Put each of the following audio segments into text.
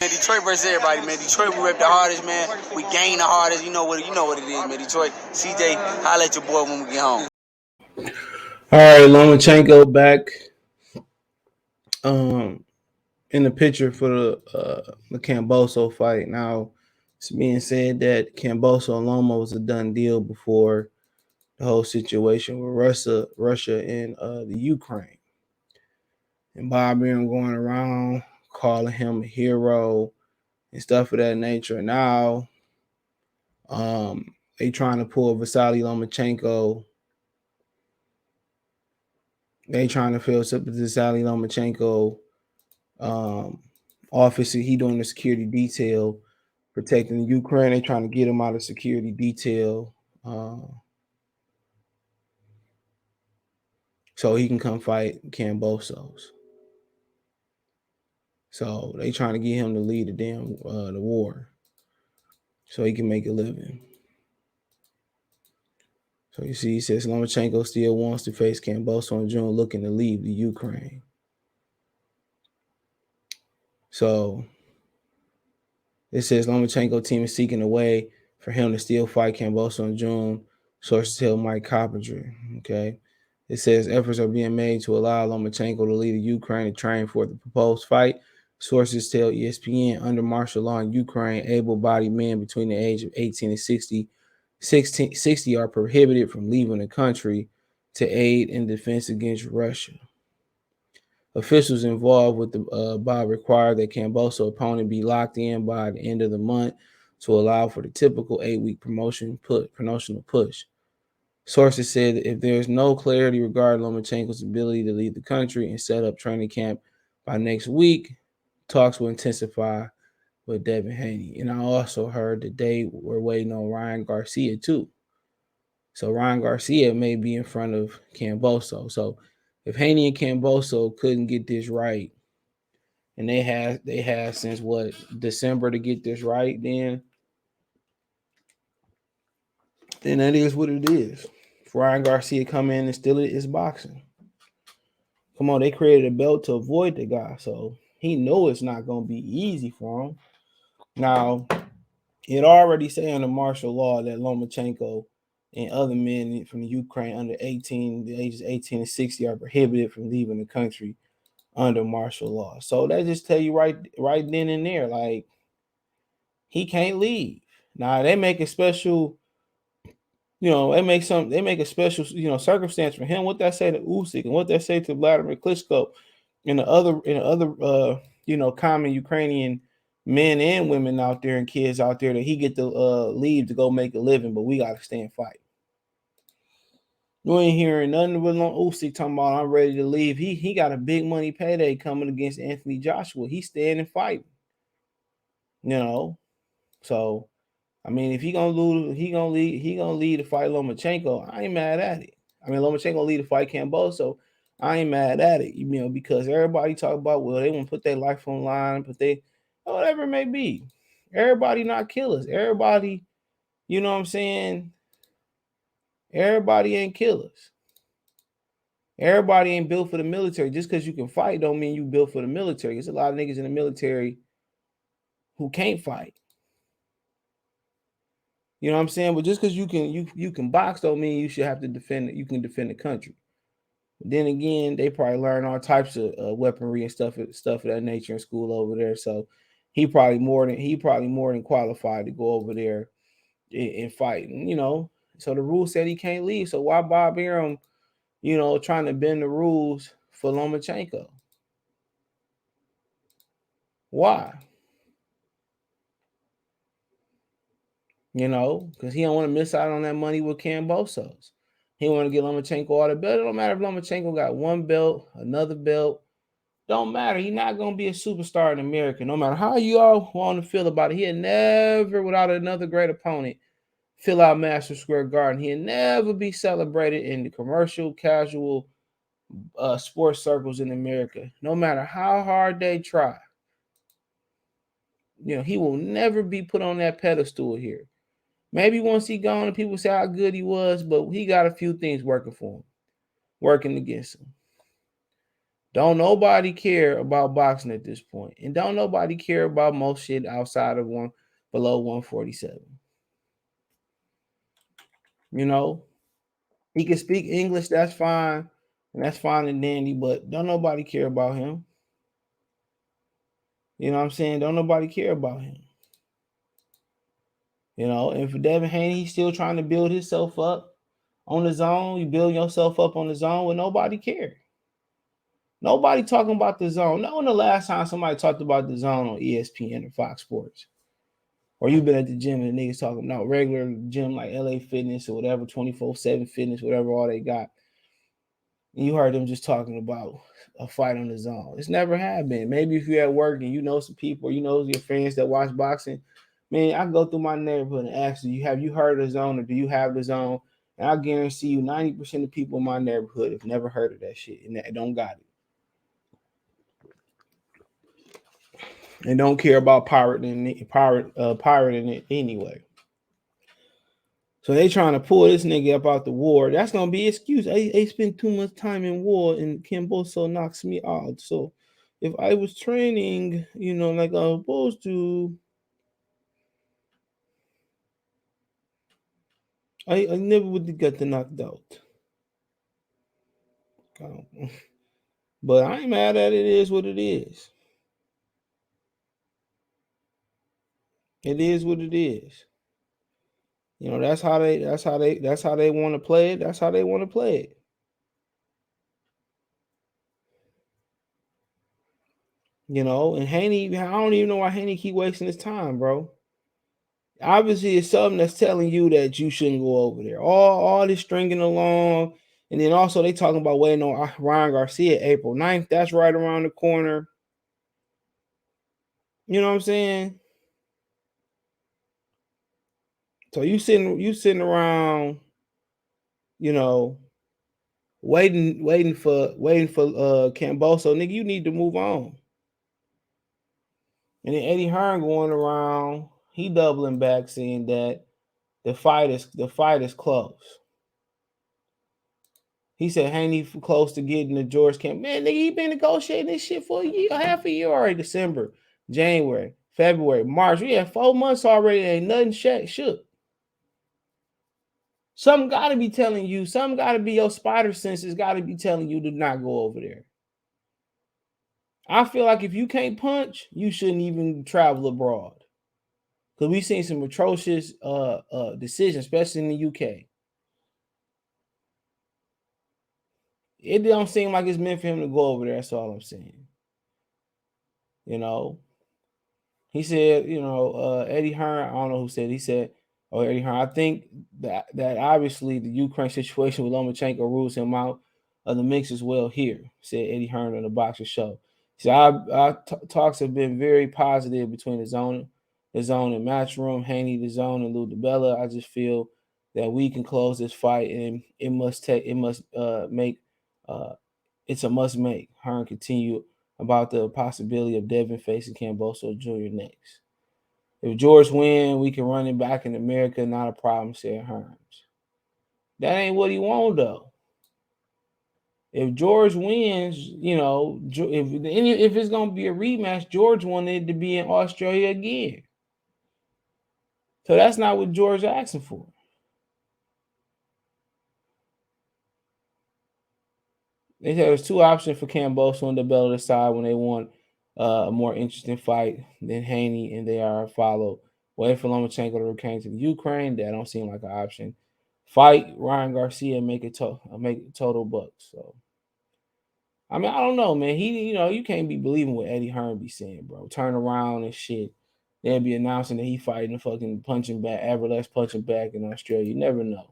Man, Detroit versus everybody, man. Detroit, we rep the hardest, man. We gain the hardest. You know what it is, man. Detroit, CJ, holla at your boy when we get home. All right, Lomachenko back in the picture for the Kambosos fight. Now, it's being said that Kambosos and Loma was a done deal before the whole situation with Russia and the Ukraine. And Bob Arum going around calling him a hero and stuff of that nature. Now, they trying to pull Vasily Lomachenko. They trying to fill up the Vasily Lomachenko office. He doing the security detail, protecting Ukraine. They trying to get him out of security detail, so he can come fight Kambosos. So they trying to get him to lead the war, so he can make a living. So you see, he says Lomachenko still wants to face Kambosos in June, looking to leave the Ukraine. So it says Lomachenko team is seeking a way for him to still fight Kambosos in June. Sources tell Mike Coppinger. Okay. It says efforts are being made to allow Lomachenko to lead the Ukraine to train for the proposed fight. Sources tell ESPN under martial law in Ukraine, able-bodied men between the age of 18 and 60 are prohibited from leaving the country to aid in defense against Russia. Officials involved with the bout required that Kambosos opponent be locked in by the end of the month to allow for the typical 8-week promotional push. Sources said that if there is no clarity regarding Lomachenko's ability to leave the country and set up training camp by next week, talks will intensify with Devin Haney. And I also heard that they were waiting on Ryan Garcia too. So Ryan Garcia may be in front of Kambosos. So if Haney and Kambosos couldn't get this right, and they have since what, December to get this right, then that is what it is. If Ryan Garcia come in and steal it, it's boxing. Come on, they created a belt to avoid the guy, so he know it's not gonna be easy for him. Now, it already say under martial law that Lomachenko and other men from the Ukraine under 18, the ages 18 and 60 are prohibited from leaving the country under martial law. So that just tell you right then and there, like, he can't leave. Now they make a special, they make a special, circumstance for him. What that say to Usyk and what that say to Vladimir Klitschko and the other common Ukrainian men and women out there and kids out there, that he get to leave to go make a living, but we gotta stay and fight. You ain't hearing nothing but Usyk talking about I'm ready to leave. He got a big money payday coming against Anthony Joshua. He's staying and fighting. So I mean, if he gonna lose, he gonna lead to fight Lomachenko. I ain't mad at it. I mean, Lomachenko lead to fight Kambosos. I ain't mad at it, because everybody talk about, well, they want to put their life on line, but whatever it may be. Everybody not killers. Everybody, you know what I'm saying? Everybody ain't killers. Everybody ain't built for the military. Just because you can fight don't mean you built for the military. There's a lot of niggas in the military who can't fight. You know what I'm saying? But just because you can box don't mean you should have to defend. You can defend the country. But then again, they probably learn all types of weaponry and stuff of that nature in school over there. So he probably more than qualified to go over there and fight. So the rule said he can't leave. So why Bob Arum, trying to bend the rules for Lomachenko? Why? Because he don't want to miss out on that money with Kambosos. He want to get Lomachenko all the belt. It don't matter if Lomachenko got one belt, another belt. Don't matter. He's not going to be a superstar in America. No matter how you all want to feel about it. He'll never, without another great opponent, fill out Madison Square Garden. He'll never be celebrated in the commercial, casual sports circles in America. No matter how hard they try. He will never be put on that pedestal here. Maybe once he gone and people say how good he was, but he got a few things working for him, working against him. Don't nobody care about boxing at this point. And don't nobody care about most shit outside of one below 147. You know, he can speak English, that's fine. And that's fine and dandy, but don't nobody care about him. You know what I'm saying? Don't nobody care about him. You know, and for Devin Haney, he's still trying to build himself up on his own. You build yourself up on his own when nobody cared. Nobody talking about the zone. No, when the last time somebody talked about the zone on ESPN or Fox Sports. Or you been at the gym and the niggas talking about regular gym like LA Fitness or whatever, 24/7 Fitness, whatever all they got. And you heard them just talking about a fight on the zone. It's never happened. Maybe if you're at work and you know some people, or you know your friends that watch boxing, man, I go through my neighborhood and ask you, have you heard of the zone or do you have the zone? And I guarantee you 90% of people in my neighborhood have never heard of that shit and that don't got it. And don't care about pirating it anyway. So they trying to pull this nigga up out the war. That's gonna be excuse. I spent too much time in war and Kambosos knocks me out. So if I was training, you know, like I was supposed to, I never would get knocked out. But I ain't mad at it. It is what it is. It is what it is. You know, that's how they want to play it. That's how they want to play it. You know, and Haney, I don't even know why Haney keep wasting his time, bro. Obviously, it's something that's telling you that you shouldn't go over there. All this stringing along, and then also they talking about waiting on Ryan Garcia April 9th. That's right around the corner. You know what I'm saying? So you sitting around, you know, waiting for Kambosos. Nigga, you need to move on. And then Eddie Hearn going around, he doubling back, saying that the fight is close. He said Haney close to getting the George Camp. Man, nigga, he been negotiating this shit for half a year already. December, January, February, March. We had 4 months already. Ain't nothing shook. Something got to be telling you. Something got to be your spider senses. Got to be telling you to not go over there. I feel like if you can't punch, you shouldn't even travel abroad. Because we've seen some atrocious decisions, especially in the UK. It don't seem like it's meant for him to go over there. That's all I'm saying. You know, he said, you know, Eddie Hearn, I don't know who said, he said, oh, Eddie Hearn, I think that obviously the Ukraine situation with Lomachenko rules him out of the mix as well here, said Eddie Hearn on the Boxer Show. He said, talks have been very positive between the zone and Matchroom, Haney, the zone, and Lou DiBella. I just feel that we can close this fight, and it's a must make. Hearn continued about the possibility of Devin facing Kambosos Jr. next. If George win, we can run it back in America. Not a problem, said Hearns. That ain't what he want though. If George wins, you know, if it's gonna be a rematch, George wanted to be in Australia again. So that's not what George asking for. They said there's two options for Kambosos on the belt of the side when they want a more interesting fight than Haney, and they are followed. Wait for Lomachenko to return to the Ukraine. That don't seem like an option. Fight Ryan Garcia and make it total bucks. So, I mean, I don't know, man. You can't be believing what Eddie Hearn be saying, bro. Turn around and shit. They'll be announcing that he fighting a fucking punching back, Everlast punching back in Australia. You never know.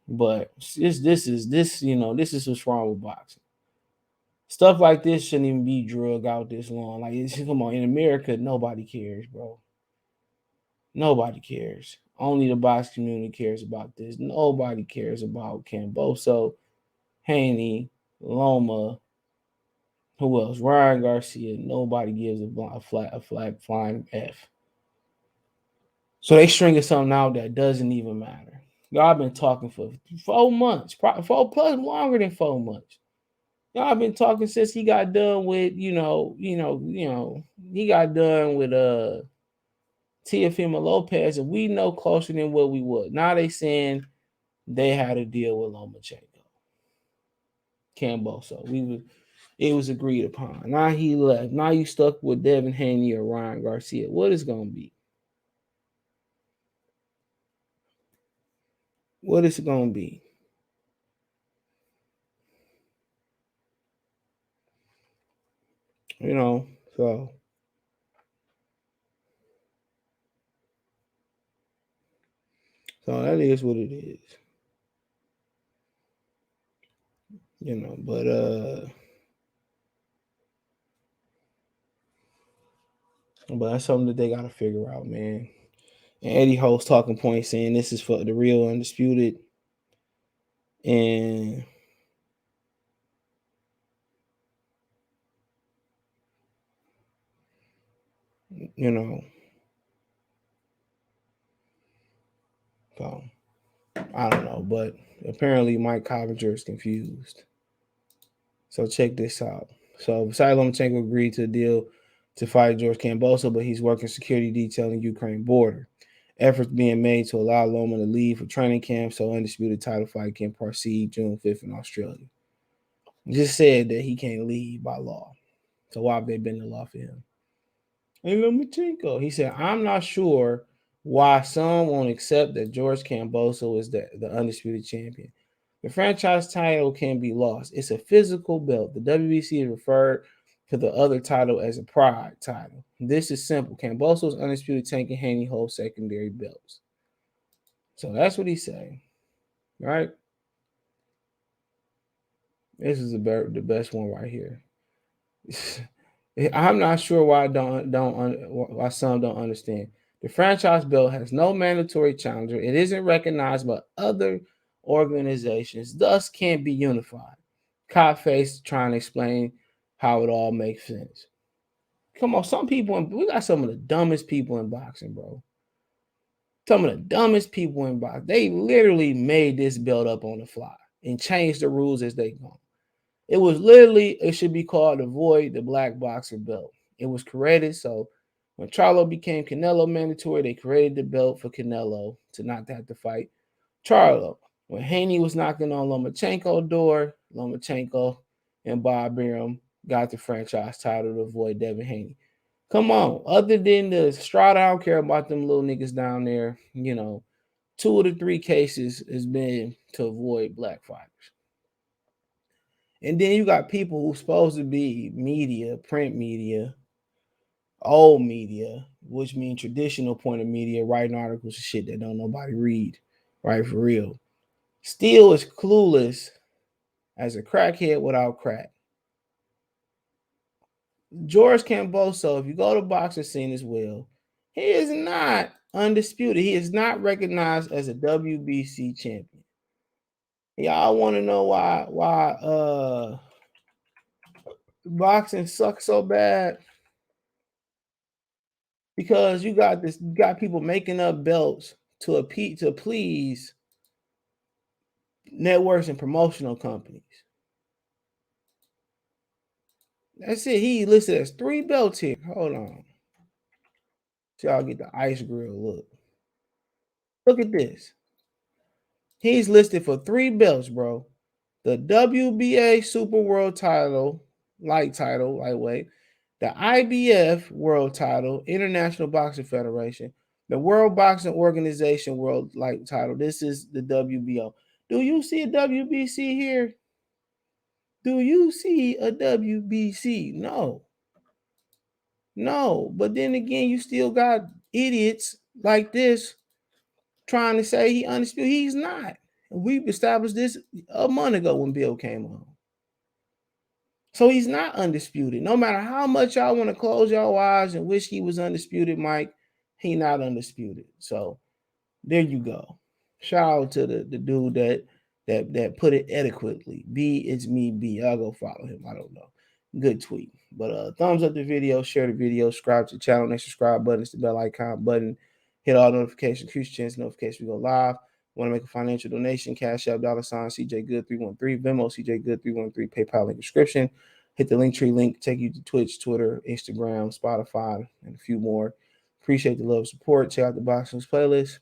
But this is what's wrong with boxing. Stuff like this shouldn't even be drug out this long. Like, come on, in America, nobody cares, bro. Nobody cares. Only the box community cares about this. Nobody cares about Kambosos, Haney, Loma, who else? Ryan Garcia. Nobody gives a flag flying F. So they stringing something out that doesn't even matter. Y'all been talking for 4 months, 4 plus longer than 4 months. Y'all been talking since he got done with, he got done with Teofimo Lopez, and we know closer than what we would. Now they saying they had a deal with Lomachenko, Kambosos. It was agreed upon. Now he left. Now you stuck with Devin Haney or Ryan Garcia. What is gonna be? What is it gonna be? So that is what it is. But that's something that they gotta figure out, man. And Eddie Ho's talking point saying this is for the real Undisputed. And so I don't know, but apparently Mike Coppinger is confused. So check this out. So Vasily Lomachenko agreed to a deal to fight George Kambosos, but he's working security detail in Ukraine border. Efforts being made to allow Loma to leave for training camp so Undisputed title fight can proceed June 5th in Australia. Just said that he can't leave by law. So why have they been the law for him? And Lomachenko, he said, I'm not sure why some won't accept that George Kambosos is the Undisputed champion. The franchise title can be lost. It's a physical belt. The WBC has referred to the other title as a pride title. This is simple. Kambosos, Undisputed, Tank, and Haney hold secondary belts. So that's what he's saying, right? This is the best one right here. I'm not sure why why some don't understand. The franchise belt has no mandatory challenger. It isn't recognized by other organizations, thus can't be unified. Cop face trying to explain how it all makes sense. Come on, we got some of the dumbest people in boxing, bro. Some of the dumbest people in boxing. They literally made this belt up on the fly and changed the rules as they go. It should be called the Black Boxer belt. It was created so when Charlo became Canelo mandatory, they created the belt for Canelo to not have to fight Charlo. When Haney was knocking on Lomachenko's door, Lomachenko and Bob Arum got the franchise title to avoid Devin Haney. Come on, other than the Strata, I don't care about them little niggas down there. 2 of the 3 cases has been to avoid black fighters. And then you got people who's supposed to be media, print media, old media, which means traditional point of media, writing articles and shit that don't nobody read, right? For real. Still is clueless as a crackhead without crack. George Kambosos, if you go to boxing scene as well, he is not undisputed. He is not recognized as a WBC champion. Y'all want to know why boxing sucks so bad? Because you got people making up belts to please networks and promotional companies. That's it. He listed as 3 belts here. Hold on. So y'all get the ice grill look. Look at this. He's listed for 3 belts, bro. The WBA Super World title, lightweight, the IBF World title, International Boxing Federation, the World Boxing Organization World Light title. This is the WBO. Do you see a WBC here? Do you see a WBC? No. No. But then again, you still got idiots like this trying to say he undisputed. He's not. We've established this a month ago when Bill came on. So he's not undisputed. No matter how much y'all want to close your eyes and wish he was undisputed, Mike, he not undisputed. So there you go. Shout out to the dude that put it adequately. B, it's me, B. I'll go follow him. I don't know. Good tweet. But thumbs up the video, share the video, subscribe to the channel. Next subscribe button is the bell icon button. Hit all notifications, increase chance notifications. We go live Want to make a financial donation? Cash App, $ CJ Good 313, Venmo CJ Good 313, PayPal link description. Hit the Linktree link, take you to Twitch, Twitter, Instagram, Spotify, and a few more. Appreciate the love and support. Check out the Boxing playlist.